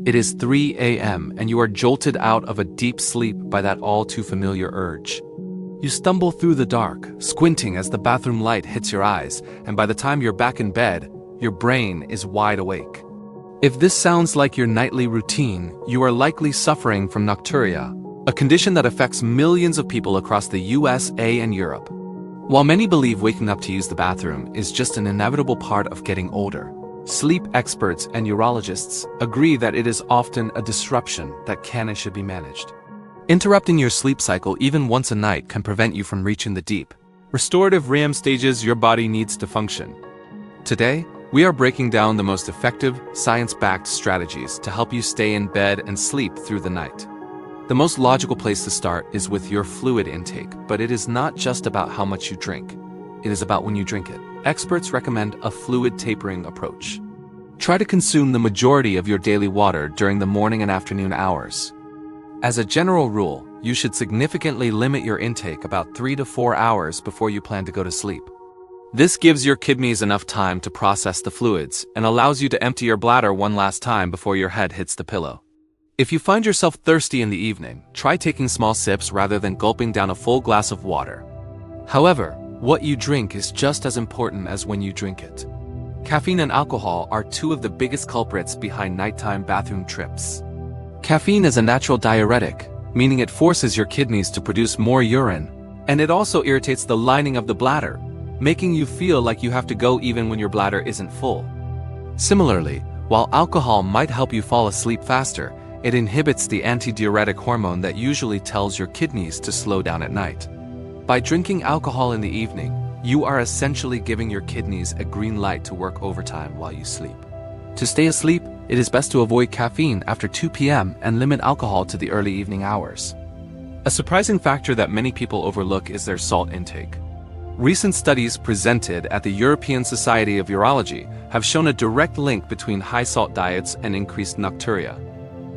It is 3 a.m. and you are jolted out of a deep sleep by that all-too-familiar urge. You stumble through the dark, squinting as the bathroom light hits your eyes, and by the time you're back in bed, your brain is wide awake. If this sounds like your nightly routine, you are likely suffering from Nocturia, a condition that affects millions of people across the USA and Europe. While many believe waking up to use the bathroom is just an inevitable part of getting older, sleep experts and urologists agree that it is often a disruption that can and should be managed. Interrupting your sleep cycle even once a night can prevent you from reaching the deep, restorative REM stages your body needs to function. Today, we are breaking down the most effective, science-backed strategies to help you stay in bed and sleep through the night. The most logical place to start is with your fluid intake, but it is not just about how much you drink. It is about when you drink it. Experts recommend a fluid tapering approach. Try to consume the majority of your daily water during the morning and afternoon hours. As a general rule, you should significantly limit your intake about 3 to 4 hours before you plan to go to sleep. This gives your kidneys enough time to process the fluids and allows you to empty your bladder one last time before your head hits the pillow. If you find yourself thirsty in the evening, try taking small sips rather than gulping down a full glass of water. However, what you drink is just as important as when you drink it. Caffeine and alcohol are two of the biggest culprits behind nighttime bathroom trips. Caffeine is a natural diuretic, meaning it forces your kidneys to produce more urine, and it also irritates the lining of the bladder, making you feel like you have to go even when your bladder isn't full. Similarly, while alcohol might help you fall asleep faster, it inhibits the antidiuretic hormone that usually tells your kidneys to slow down at night. By drinking alcohol in the evening, you are essentially giving your kidneys a green light to work overtime while you sleep. To stay asleep, it is best to avoid caffeine after 2 p.m. and limit alcohol to the early evening hours. A surprising factor that many people overlook is their salt intake. Recent studies presented at the European Society of Urology have shown a direct link between high salt diets and increased nocturia.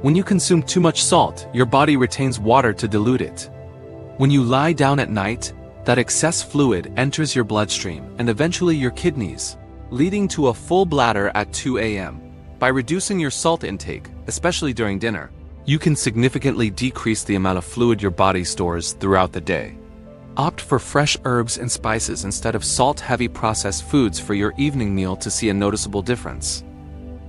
When you consume too much salt, your body retains water to dilute it. When you lie down at night, that excess fluid enters your bloodstream and eventually your kidneys, leading to a full bladder at 2 a.m. By reducing your salt intake, especially during dinner, you can significantly decrease the amount of fluid your body stores throughout the day. Opt for fresh herbs and spices instead of salt-heavy processed foods for your evening meal to see a noticeable difference.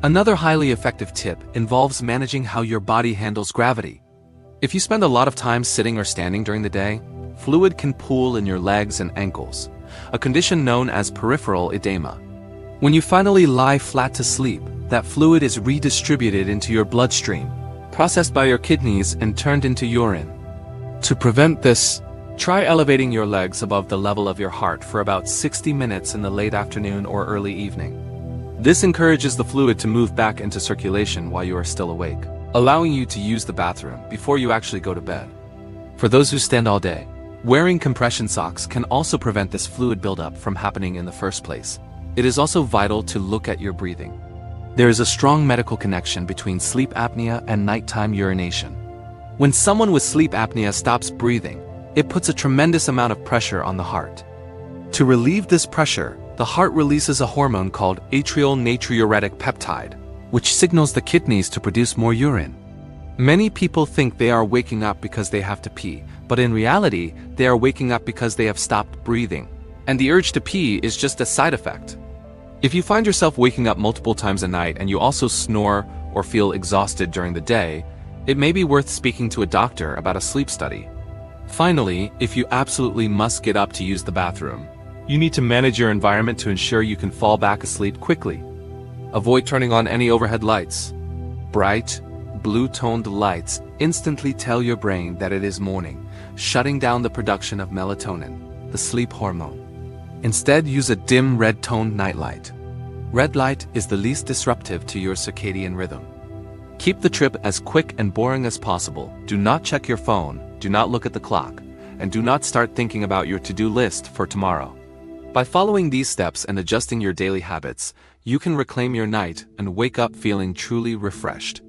Another highly effective tip involves managing how your body handles gravity. If you spend a lot of time sitting or standing during the day, fluid can pool in your legs and ankles, a condition known as peripheral edema. When you finally lie flat to sleep, that fluid is redistributed into your bloodstream, processed by your kidneys and turned into urine. To prevent this, try elevating your legs above the level of your heart for about 60 minutes in the late afternoon or early evening. This encourages the fluid to move back into circulation while you are still awake, allowing you to use the bathroom before you actually go to bed. For those who stand all day, wearing compression socks can also prevent this fluid buildup from happening in the first place. It is also vital to look at your breathing. There is a strong medical connection between sleep apnea and nighttime urination. When someone with sleep apnea stops breathing, it puts a tremendous amount of pressure on the heart. To relieve this pressure, the heart releases a hormone called atrial natriuretic peptide, which signals the kidneys to produce more urine. Many people think they are waking up because they have to pee, but in reality, they are waking up because they have stopped breathing, and the urge to pee is just a side effect. If you find yourself waking up multiple times a night and you also snore or feel exhausted during the day, it may be worth speaking to a doctor about a sleep study. Finally, if you absolutely must get up to use the bathroom, you need to manage your environment to ensure you can fall back asleep quickly. Avoid turning on any overhead lights. Bright, blue-toned lights instantly tell your brain that it is morning, shutting down the production of melatonin, the sleep hormone. Instead, use a dim red-toned nightlight. Red light is the least disruptive to your circadian rhythm. Keep the trip as quick and boring as possible. Do not check your phone, do not look at the clock, and do not start thinking about your to-do list for tomorrow. By following these steps and adjusting your daily habits, you can reclaim your night and wake up feeling truly refreshed.